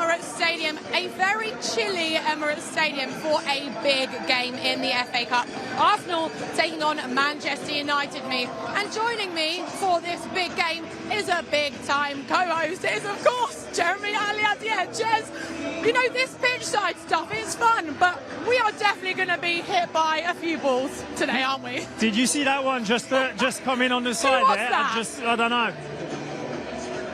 Emirates Stadium, a very chilly Emirates Stadium for a big game in the FA Cup. Arsenal taking on Manchester United. And joining me for this big game is a big-time co-host. It is, of course, Jeremy Alliad. Yeah, Jez, you know, this pitch-side stuff is fun, but we are definitely going to be hit by a few balls today, aren't we? Did you see that one just coming on the side there? That? I don't know.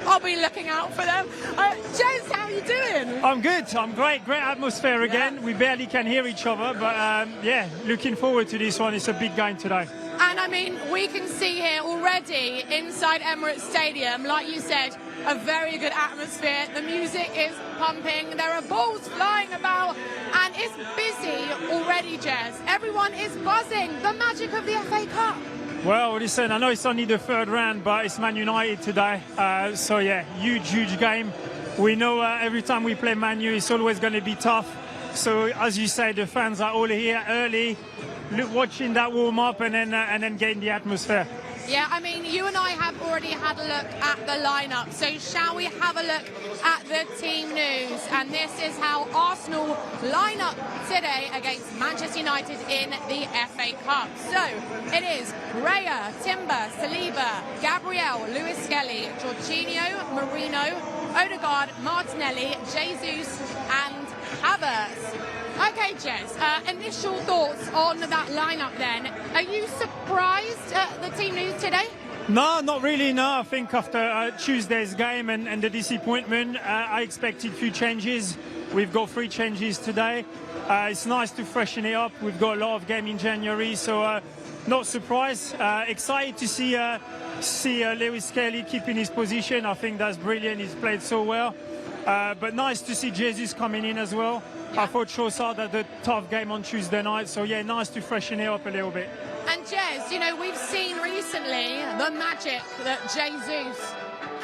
I'll be looking out for them. Jez, how are you doing? I'm good. I'm great. Great atmosphere again. Yeah. We barely can hear each other, but yeah, looking forward to this one. It's a big game today. And I mean, we can see here already inside Emirates Stadium, like you said, a very good atmosphere. The music is pumping. There are balls flying about, and it's busy already, Jez. Everyone is buzzing. The magic of the FA Cup. Well, listen, I know it's only the third round, but it's Man United today. So, yeah, huge game. We know every time we play Man U, it's always going to be tough. So, as you say, the fans are all here early, watching that warm-up and then getting the atmosphere. Yeah, I mean, you and I have already had a look at the lineup. So shall we have a look at the team news? And this is how Arsenal line up today against Manchester United in the FA Cup. So it is Raya, Timber, Saliba, Gabriel, Lewis Skelly, Jorginho, Marino, Odegaard, Martinelli, Jesus and Havertz. Okay, Jez, initial thoughts on that lineup then. Are you surprised at the team news today? No, not really, no. I think after Tuesday's game and the disappointment, I expected a few changes. We've got 3 changes today. It's nice to freshen it up. We've got a lot of game in January, so not surprised. Excited to see Lewis Skelly keeping his position. I think that's brilliant. He's played so well. But nice to see Jesus coming in as well. Yeah. I thought Trossard had a tough game on Tuesday night, so yeah, nice to freshen it up a little bit. And Jez, you know, we've seen recently the magic that Jesus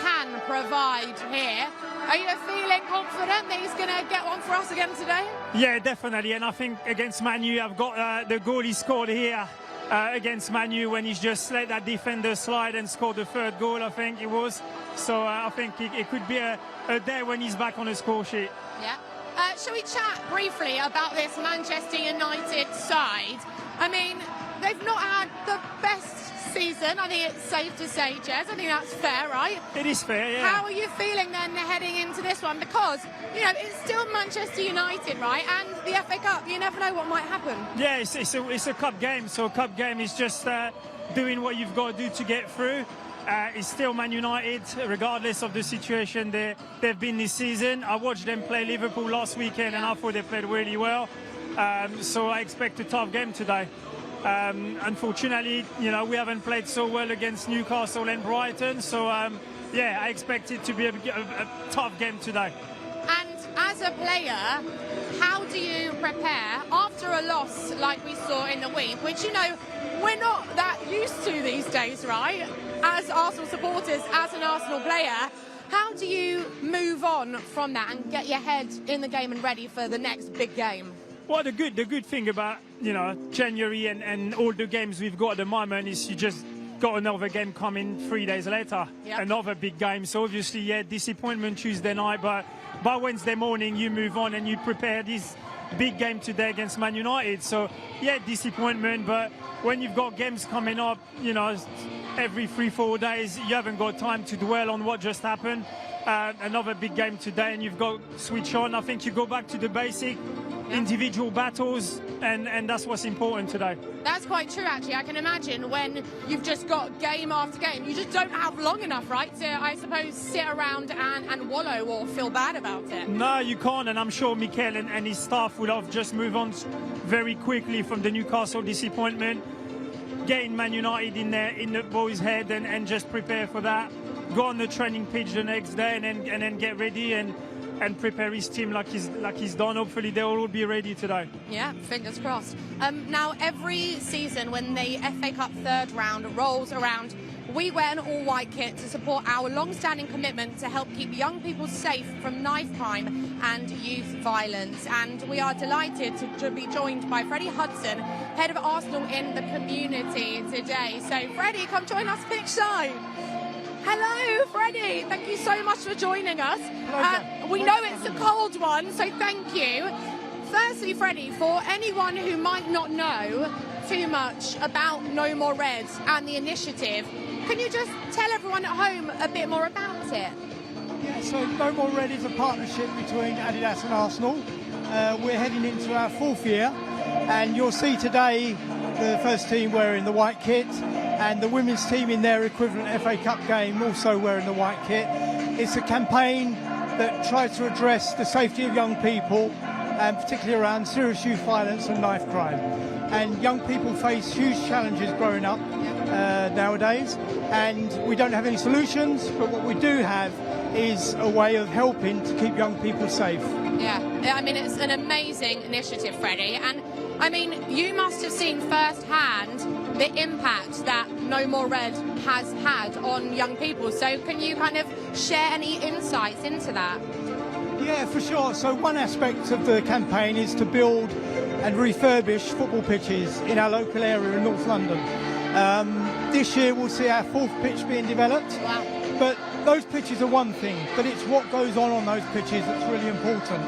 can provide here. Are you feeling confident that he's going to get one for us again today? Yeah, definitely. And I think against Man U, I've got the goal he scored here against Man U when he's just let that defender slide and scored the 3rd goal, I think it was. So I think it could be a day when he's back on the score sheet. Yeah. Shall we chat briefly about this Manchester United side? I mean, they've not had the best season. I think it's safe to say, Jez. I think that's fair, right? It is fair, yeah. How are you feeling then heading into this one? Because, you know, it's still Manchester United, right? And the FA Cup, you never know what might happen. Yeah, it's a cup game. So a cup game is just doing what you've got to do to get through. It's still Man United, regardless of the situation they've been this season. I watched them play Liverpool last weekend, and I thought they played really well. So I expect a tough game today. Unfortunately, you know, we haven't played so well against Newcastle and Brighton. So, yeah, I expect it to be a tough game today. And as a player, how do you prepare after a loss like we saw in the week, which, you know, we're not that used to these days, right? As Arsenal supporters, as an Arsenal player, how do you move on from that and get your head in the game and ready for the next big game? Well, the good thing about, you know, January and all the games we've got at the moment is you just got another game coming 3 days later. Yep. Another big game. So obviously, yeah, disappointment Tuesday night, but by Wednesday morning you move on and you prepare this big game today against Man United. So yeah, disappointment, but when you've got games coming up, you know, every 3-4 days, you haven't got time to dwell on what just happened. Another big game today and you've got to switch on. I think you go back to the basic, individual battles, and that's what's important today. That's quite true, actually. I can imagine when you've just got game after game, you just don't have long enough, right, to, I suppose, sit around and wallow or feel bad about it. No, you can't, and I'm sure Mikel and his staff will have just moved on very quickly from the Newcastle disappointment, getting Man United in the boys' head and just prepare for that. Go on the training pitch the next day and then get ready and prepare his team like he's done. Hopefully they'll all be ready today. Yeah, fingers crossed. Now, every season when the FA Cup 3rd round rolls around, we wear an all-white kit to support our long-standing commitment to help keep young people safe from knife crime and youth violence. And we are delighted to be joined by Freddie Hudson, head of Arsenal in the community today. So, Freddie, come join us pitchside. Hello, Freddie. Thank you so much for joining us. We know it's a cold one, so thank you. Firstly, Freddie, for anyone who might not know too much about No More Red and the initiative, can you just tell everyone at home a bit more about it? Yeah, so No More Red is a partnership between Adidas and Arsenal. We're heading into our 4th year, and you'll see today the first team wearing the white kit, and the women's team in their equivalent FA Cup game also wearing the white kit. It's a campaign that tries to address the safety of young people, and particularly around serious youth violence and knife crime. And young people face huge challenges growing up nowadays, and we don't have any solutions, but what we do have is a way of helping to keep young people safe. Yeah, I mean, it's an amazing initiative, Freddie, and I mean, you must have seen firsthand the impact that No More Red has had on young people, so can you kind of share any insights into that? Yeah, for sure. So one aspect of the campaign is to build and refurbish football pitches in our local area in North London. This year we'll see our 4th pitch being developed. Wow. But those pitches are one thing, but it's what goes on those pitches that's really important.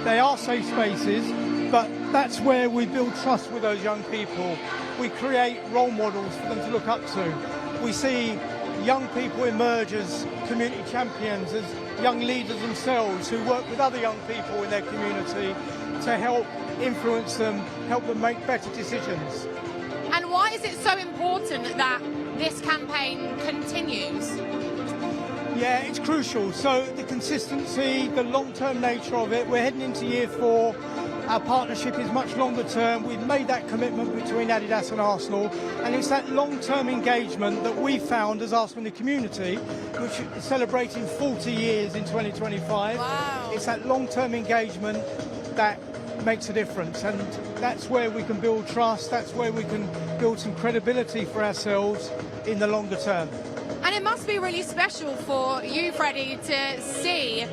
They are safe spaces, but that's where we build trust with those young people. We create role models for them to look up to. We see young people emerge as community champions, as young leaders themselves who work with other young people in their community to help influence them, help them make better decisions. And why is it so important that this campaign continues? Yeah, it's crucial. So the consistency, the long-term nature of it, we're heading into year 4. Our partnership is much longer term. We've made that commitment between Adidas and Arsenal, and it's that long-term engagement that we found as Arsenal in the community, which is celebrating 40 years in 2025. Wow. It's that long-term engagement that makes a difference, and that's where we can build trust, that's where we can build some credibility for ourselves in the longer term. And it must be really special for you, Freddie, to see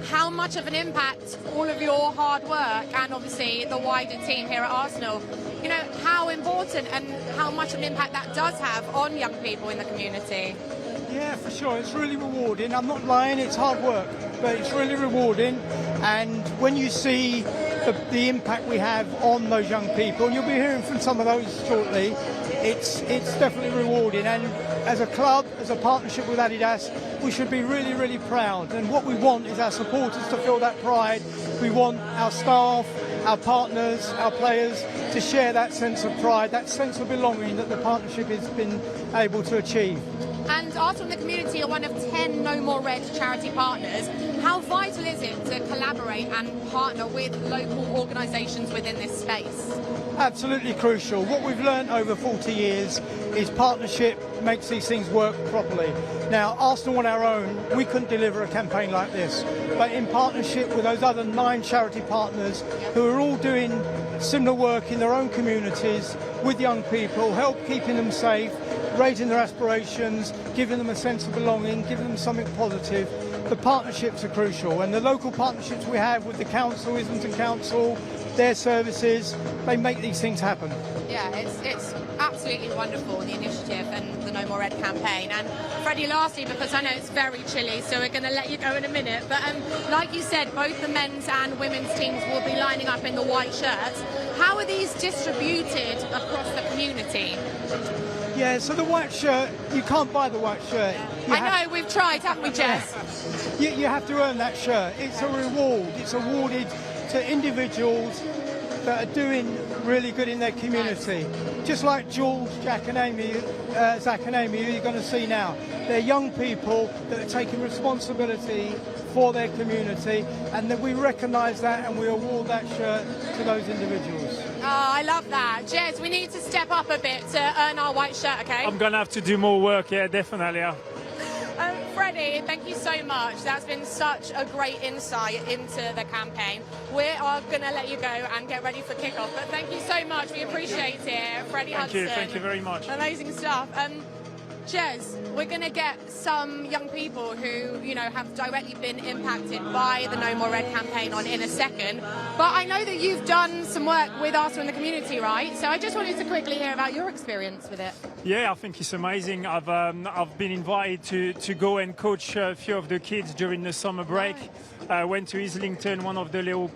how much of an impact all of your hard work and obviously the wider team here at Arsenal, you know, how important and how much of an impact that does have on young people in the community. Yeah, for sure. It's really rewarding. I'm not lying, it's hard work, but it's really rewarding. And when you see the impact we have on those young people, and you'll be hearing from some of those shortly, it's definitely rewarding. And as a club, as a partnership with Adidas, we should be really, really proud. And what we want is our supporters to feel that pride. We want our staff, our partners, our players to share that sense of pride, that sense of belonging that the partnership has been able to achieve. And Arsenal and the community are one of 10 No More Red charity partners. How vital is it to collaborate and partner with local organisations within this space? Absolutely crucial. What we've learned over 40 years is partnership makes these things work properly. Now, Arsenal on our own, we couldn't deliver a campaign like this, but in partnership with those other 9 charity partners who are all doing similar work in their own communities with young people, help keeping them safe, raising their aspirations, giving them a sense of belonging, giving them something positive. The partnerships are crucial, and the local partnerships we have with the council, Islington Council, their services, they make these things happen. Yeah, it's absolutely wonderful, the initiative and the No More Red campaign. And Freddie, lastly, because I know it's very chilly, so we're going to let you go in a minute, but like you said, both the men's and women's teams will be lining up in the white shirts. How are these distributed across the community? Yeah, so the white shirt, you can't buy the white shirt. I know, we've tried, haven't we, Jess? You have to earn that shirt. It's a reward. It's awarded to individuals that are doing really good in their community. Just like Jules, Zach and Amy, who you're going to see now. They're young people that are taking responsibility for their community, and that we recognise that and we award that shirt to those individuals. Oh, I love that. Jez, we need to step up a bit to earn our white shirt, okay? I'm going to have to do more work, yeah, definitely. Freddie, thank you so much. That's been such a great insight into the campaign. We are going to let you go and get ready for kickoff, but thank you so much. We appreciate it. Freddie Hudson. Thank you very much. Amazing stuff. Jez, we're going to get some young people who, you know, have directly been impacted by the No More Red campaign on in a second. But I know that you've done some work with Arsenal in the community, right? So I just wanted to quickly hear about your experience with it. Yeah, I think it's amazing. I've been invited to go and coach a few of the kids during the summer break. I went to Islington, one of the little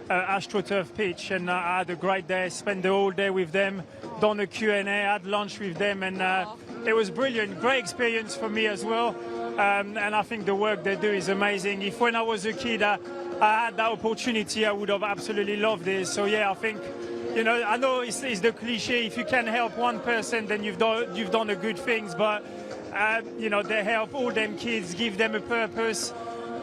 AstroTurf pitch, and I had a great day. Spent the whole day with them, done a Q&A, had lunch with them, and it was brilliant. Great experience for me as well. And I think the work they do is amazing. If when I was a kid I had that opportunity, I would have absolutely loved it. So yeah, I think, you know, I know it's the cliche, if you can help one person, then you've done a good things. But you know, they help all them kids, give them a purpose.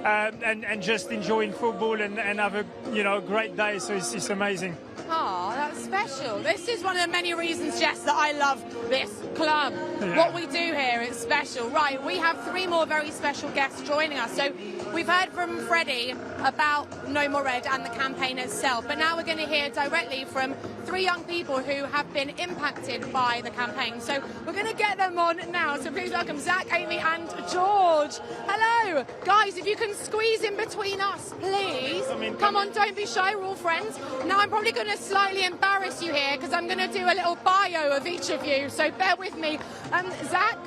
And just enjoying football and have a, you know, great day. So it's amazing. Oh, that's special. This is one of the many reasons, Jess, that I love this club. Yeah. What we do here is special. Right, we have 3 more very special guests joining us. So we've heard from Freddie about No More Red and the campaign itself, but now we're going to hear directly from 3 young people who have been impacted by the campaign. So we're going to get them on now. So please welcome Zach, Amy and George. Hello. Guys, if you can squeeze in between us, please. Come on, don't be shy, we're all friends. Now I'm probably going to slightly embarrass you here because I'm going to do a little bio of each of you, so bear with me. Zach,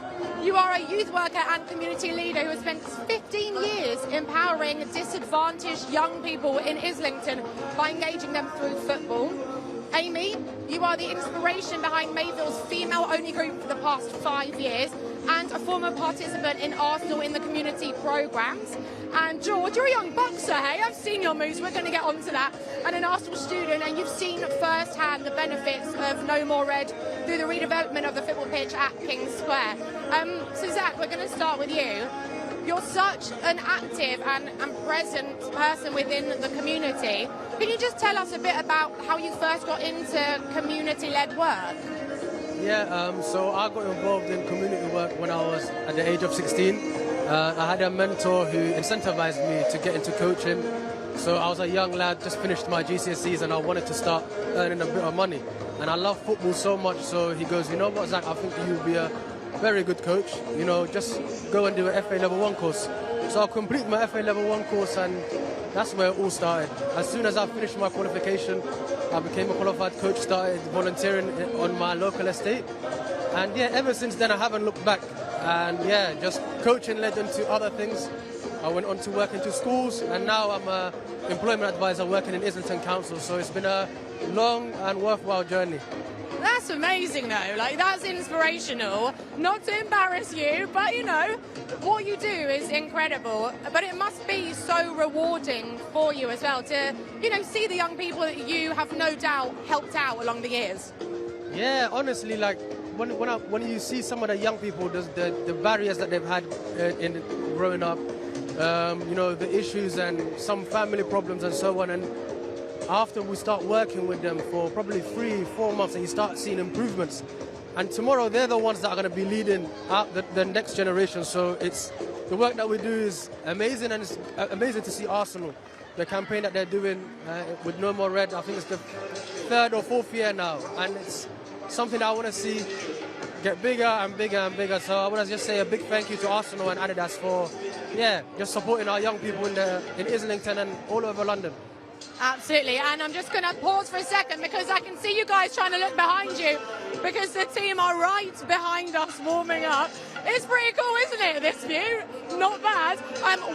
you are a youth worker and community leader who has spent 15 years empowering disadvantaged young people in Islington by engaging them through football. Amy, you are the inspiration behind Mayville's female-only group for the past 5 years and a former participant in Arsenal in the community programmes. And George, you're a young boxer, hey? I've seen your moves, we're going to get onto that. And an Arsenal student, and you've seen firsthand the benefits of No More Red through the redevelopment of the football pitch at King Square. So Zach, we're going to start with you. You're such an active and present person within the community. Can you just tell us a bit about how you first got into community-led work? Yeah, so I got involved in community work when I was at the age of 16. I had a mentor who incentivized me to get into coaching. So I was a young lad, just finished my GCSEs, and I wanted to start earning a bit of money. And I love football so much, so he goes, you know what, Zach, I think you'll be a very good coach. You know, just go and do an FA Level 1 course. So I completed my FA Level 1 course, and that's where it all started. As soon as I finished my qualification, I became a qualified coach, started volunteering on my local estate. And yeah, ever since then I haven't looked back. And yeah, just coaching led into other things. I went on to work into schools, and now I'm an employment advisor working in Islington Council. So it's been a long and worthwhile journey. That's amazing though, like that's inspirational. Not to embarrass you, but you know, what you do is incredible. But it must be so rewarding for you as well to, you know, see the young people that you have no doubt helped out along the years. Yeah, honestly, like when you see some of the young people, the barriers that they've had in growing up, you know, the issues and some family problems and so on, and after we start working with them for probably 3-4 months and you start seeing improvements, and tomorrow they're the ones that are going to be leading out the next generation. So it's the work that we do is amazing, and it's amazing to see Arsenal, the campaign that they're doing with No More Red. I think it's the 3rd or 4th year now, and it's something that I want to see get bigger and bigger and bigger. So I want to just say a big thank you to Arsenal and Adidas for just supporting our young people in Islington and all over London. Absolutely, and I'm just going to pause for a second because I can see you guys trying to look behind you because the team are right behind us warming up. It's pretty cool, isn't it, this view? Not bad.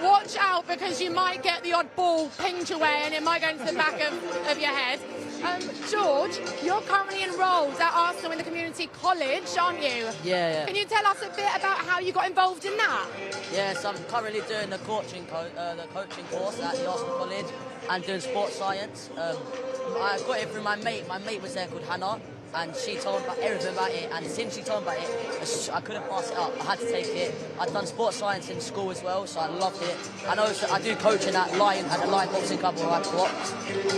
Watch out because you might get the odd ball pinged away and it might go into the back of your head. George, you're currently enrolled at Arsenal in the Community College, aren't you? Yeah. Can you tell us a bit about how you got involved in that? Yes, I'm currently doing the coaching course at the Arsenal College and doing sports science. I got it through my mate. My mate was there called Hannah, and she told me about everything about it, and since she told me about it, I couldn't pass it up. I had to take it. I'd done sports science in school as well, so I loved it. And also I do coaching at the Lion Boxing Club where I box,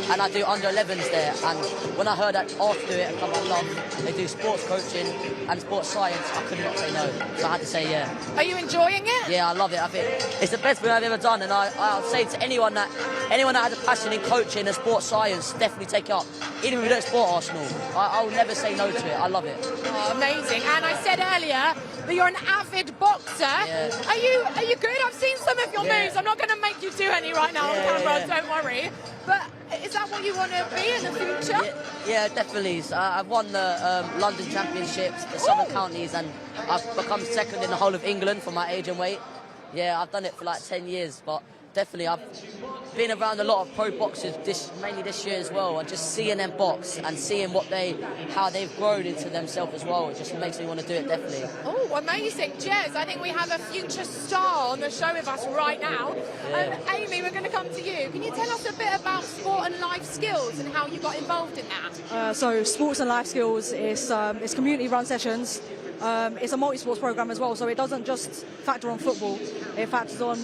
and I do under 11s there. And when I heard that Arsenal do it, a club I love, they do sports coaching and sports science, I could not say no, so I had to say yeah. Are you enjoying it? Yeah, I love it. I think it's the best thing I've ever done, and I'll say to anyone that has a passion in coaching and sports science, definitely take it up. even if we don't support Arsenal, I'll never say no to it. I love it. Oh, amazing. And I said earlier that you're an avid boxer. Yeah. Are you good? I've seen some of your moves. I'm not going to make you do any right now on camera, don't worry. But is that what you want to be in the future? Yeah, definitely. So I've won the London Championships, the Southern Counties, and I've become second in the whole of England for my age and weight. Yeah, I've done it for like 10 years, but definitely I've been around a lot of pro boxers, mainly this year as well, and just seeing them box and seeing how they've grown into themselves as well, it just makes me want to do it, definitely. Oh, amazing. Jez, I think we have a future star on the show with us right now. Yeah. Amy, we're going to come to you. Can you tell us a bit about sport and life skills and how you got involved in that? So sports and life skills is community-run sessions. It's a multi-sports program as well, so it doesn't just factor on football. It factors on,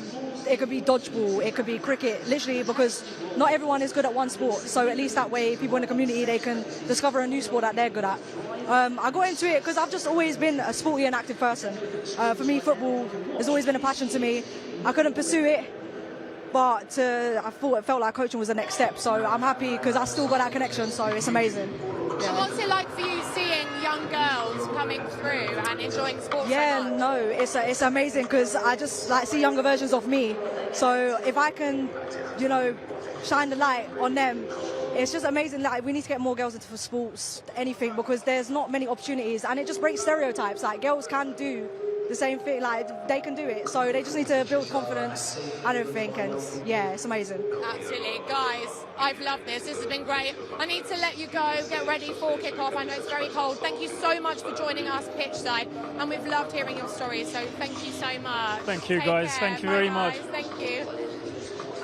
it could be dodgeball, it could be cricket, literally, because not everyone is good at one sport. So at least that way, people in the community, they can discover a new sport that they're good at. I got into it because I've just always been a sporty and active person. For me, football has always been a passion to me. I couldn't pursue it, but I thought it felt like coaching was the next step. So I'm happy because I still got that connection, so it's amazing. And what's it like for you seeing young girls coming through and enjoying sports? Yeah, so much? no, it's amazing because I just like see younger versions of me. So if I can, shine the light on them, it's just amazing. Like, we need to get more girls into sports, anything, because there's not many opportunities, and it just breaks stereotypes. Like, girls can do the same thing, like they can do it, so they just need to build confidence and everything, and yeah, it's amazing. Absolutely. Guys, I've loved this has been great. I need to let you go, get ready for kick-off. I know it's very cold. Thank you so much for joining us pitchside, and we've loved hearing your stories, so thank you so much. Thank you, Take guys. care. Thank you very much. Thank you.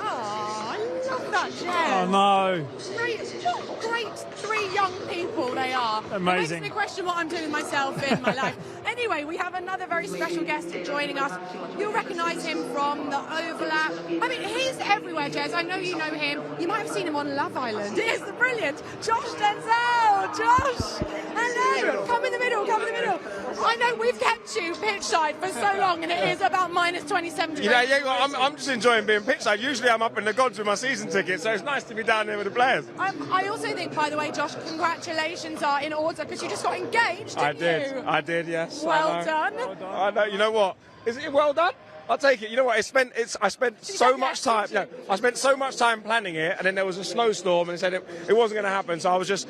Oh, I love that, Jez. Oh no. What great three young people they are. Amazing. It makes me question what I'm doing myself in my life. Anyway, we have another very special guest joining us. You'll recognise him from the overlap. I mean, he's everywhere, Jez. I know you know him. You might have seen him on Love Island. It is the brilliant Josh Denzel. Josh, hello. Come in the middle, come in the middle. I know we've kept you pitchside for so long, and it is about minus 27 degrees. I'm just enjoying being pitchside. Usually I'm up in the gods with my season ticket, so it's nice to be down there with the players. I also think, by the way, Josh, congratulations are in order because you just got engaged, didn't you? I did, yes. Well done. I know. You know what? Is it well done? I'll take it. You know what? I spent so much time. Yeah, I spent so much time planning it, and then there was a snowstorm, and it said it wasn't going to happen. So I was just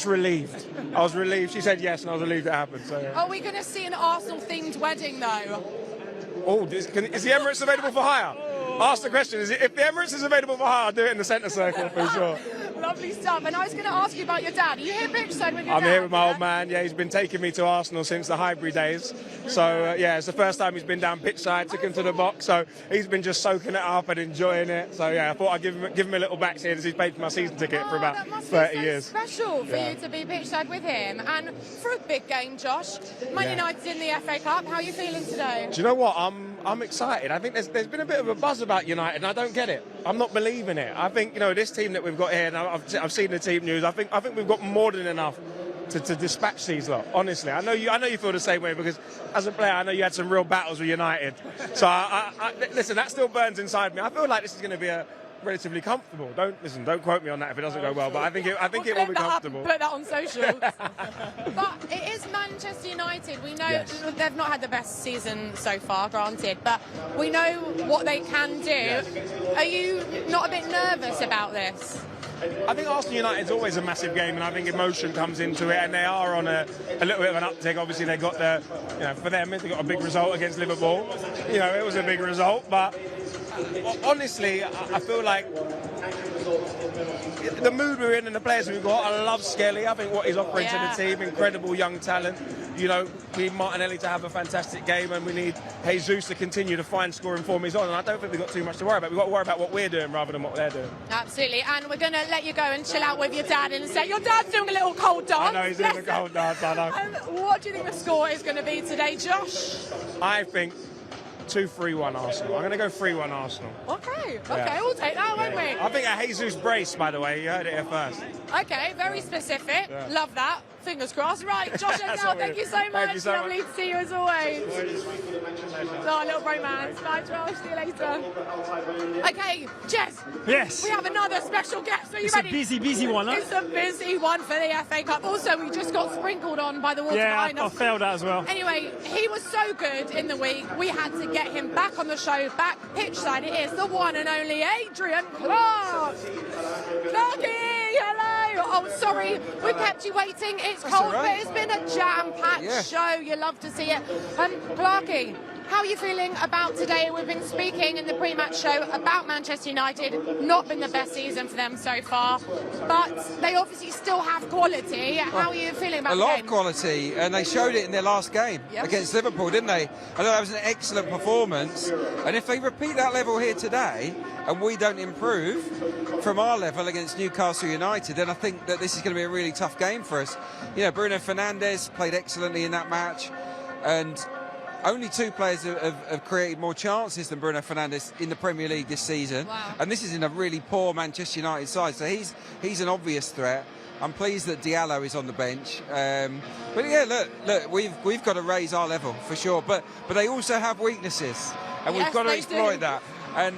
relieved. I was relieved. She said yes, and I was relieved it happened. So. Yeah. Are we going to see an Arsenal-themed wedding, though? Oh, is the Emirates available for hire? Ask the question. If the Emirates is available for hire, I'll do it in the centre circle for sure. Lovely stuff. And I was going to ask you about your dad. Are you here pitchside with your dad? I'm here with my old man. Yeah, he's been taking me to Arsenal since the Highbury days. So, it's the first time he's been down pitchside, took him to the box. So he's been just soaking it up and enjoying it. So, I thought I'd give him a little back here as he's paid for my season ticket for about 30 years. Special for you to be pitchside with him. And for a big game, Josh, Man United's in the FA Cup. How are you feeling today? Do you know what? I'm excited. I think there's been a bit of a buzz about United, and I don't get it. I'm not believing it. I think, this team that we've got here, and I've seen the team news, I think we've got more than enough to dispatch these lot. Honestly, I know you feel the same way, because as a player, I know you had some real battles with United. So listen, that still burns inside me. I feel like this is going to be a relatively comfortable. Don't quote me on that if it doesn't go well. But I think it will be comfortable. Put that on socials. But it is Manchester United. We know they've not had the best season so far, granted, but we know what they can do. Yes. Are you not a bit nervous about this? I think Arsenal United's always a massive game, and I think emotion comes into it, and they are on a little bit of an uptick. Obviously, they got for them, they got a big result against Liverpool. It was a big result, but honestly, I feel like the mood we're in and the players we've got, I love Skelly. I think what he's offering to the team, incredible young talent. We need Martinelli to have a fantastic game, and we need Jesus to continue to find scoring form he's on. And I don't think we've got too much to worry about. We've got to worry about what we're doing rather than what they're doing. Absolutely. And we're going to let you go and chill out with your dad in a sec. Your dad's doing a little cold dance. I know, he's doing a cold dance, I know. What do you think the score is going to be today, Josh? I think 2-3-1 Arsenal. I'm going to go 3-1 Arsenal. Okay, we'll take that, won't we? I think a Jesus brace, by the way. You heard it here first. Okay, very specific. Yeah. Love that. fingers crossed. Right, Josh O'Dell, thank you so much. Thank you so Lovely much. to see you as always. Oh, little romance. Bye, Josh. See you later. Okay, Jez. Yes. We have another special guest. Are you It's ready? a busy one, huh? It's a busy one for the FA Cup. Also, we just got sprinkled on by the water Yeah, behind I us. felt that as well. Anyway, he was so good in the week, we had to get him back on the show, back pitchside. It is the one and only Adrian Clark. Clarky, hello. Oh, sorry, we kept you waiting. It's cold, but it's been a jam-packed show. You love to see it. Clarky, how are you feeling about today? We've been speaking in the pre-match show about Manchester United. Not been the best season for them so far, but they obviously still have quality. How are you feeling about a the lot game? of quality, and they showed it in their last game against Liverpool, didn't they? I thought that was an excellent performance, and if they repeat that level here today and we don't improve from our level against Newcastle United, then I think that this is going to be a really tough game for us. You know, Bruno Fernandes played excellently in that match, and only two players have created more chances than Bruno Fernandes in the Premier League this season. Wow. And this is in a really poor Manchester United side, so he's an obvious threat. I'm pleased that Diallo is on the bench. But yeah, look, we've got to raise our level for sure. But they also have weaknesses, and we've got to exploit that. And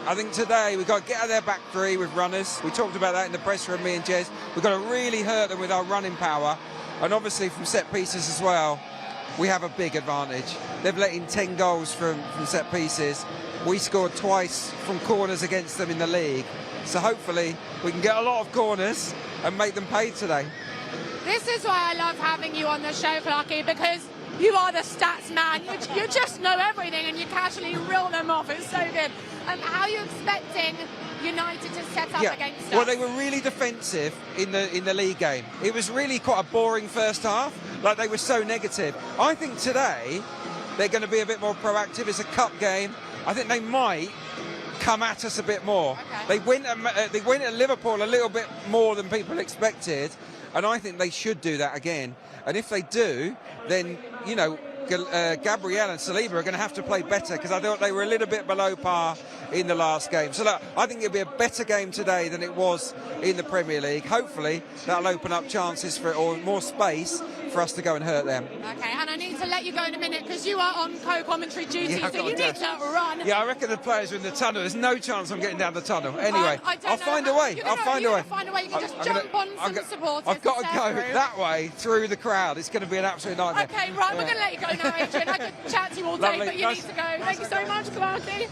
I think today we've got to get out of their back three with runners. We talked about that in the press room, me and Jez. We've got to really hurt them with our running power, and obviously from set pieces as well. We have a big advantage. They've let in 10 goals from set pieces. We scored twice from corners against them in the league. So hopefully we can get a lot of corners and make them pay today. This is why I love having you on the show, Clarky, because you are the stats man. You just know everything and you casually reel them off. It's so good. How are you expecting United to set up against us? Well, they were really defensive in the league game. It was really quite a boring first half. Like, they were so negative. I think today they're going to be a bit more proactive. It's a cup game. I think they might come at us a bit more. Okay. They went at Liverpool a little bit more than people expected, and I think they should do that again. And if they do, then, you know, Gabriel and Saliba are going to have to play better, because I thought they were a little bit below par in the last game. So look, I think it'll be a better game today than it was in the Premier League. Hopefully that'll open up chances for, or more space for us to go and hurt them. Okay, and I need to let you go in a minute because you are on co-commentary duty, Yeah, so you need to run. Yeah, I reckon the players are in the tunnel. There's no chance I'm getting down the tunnel. Anyway, I'll find a way. I'll find a way. You can just jump on some supporters. I've got to go that way through the crowd. It's going to be an absolute nightmare. Okay, right, we're going to let you go now, Adrian. I could chat to you all day, Lovely. but you need to go. Thank you so much, Clarky.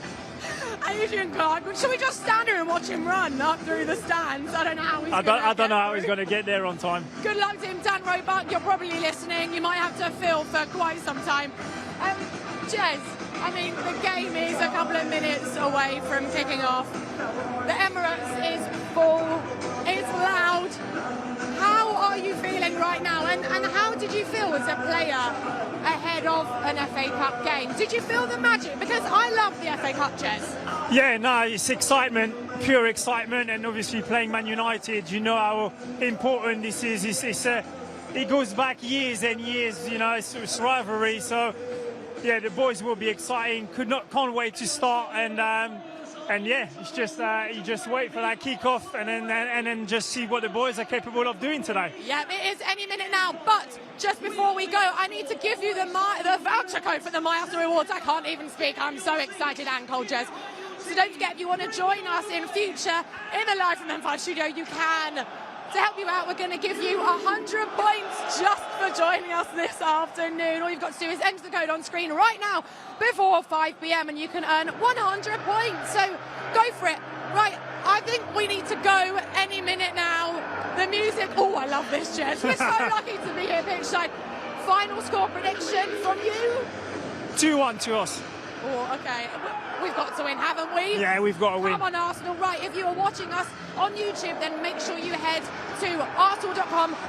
Adrian Clark, should we just stand here and watch him run up through the stands? I don't know how he's I don't know how he's going to get there on time. Good luck to him, Dan Roebuck. You're probably listening. You might have to fill for quite some time. Jez, I mean, the game is a couple of minutes away from kicking off. The Emirates is full. It's loud. How are you feeling right now? And how did you feel as a player ahead of an FA Cup game? Did you feel the magic? Because I love the FA Cup, Jez. Yeah, no, it's excitement, pure excitement, and obviously playing Man United, you know how important this is. It goes back years and years, you know, it's rivalry. So, yeah, the boys will be exciting. Can't wait to start, and yeah, it's just you just wait for that kick-off and then just see what the boys are capable of doing today. Yeah, it is any minute now. But just before we go, I need to give you the voucher code for the My Arsenal Rewards. I can't even speak. I'm so excited and cold, Jez. So don't forget, if you want to join us in future in the Live from M5 studio, you can. To help you out, we're going to give you 100 points just for joining us this afternoon. All you've got to do is enter the code on screen right now before 5 p.m. and you can earn 100 points. So go for it. Right, I think we need to go any minute now. The music, oh, I love this, Jez. We're so lucky to be here, pitchside. Final score prediction from you? 2-1 to us. Oh, okay. We've got to win, haven't we? Yeah, we've got to win. Come on, Arsenal. Right, if you are watching us on YouTube, then make sure you head to arsenal.com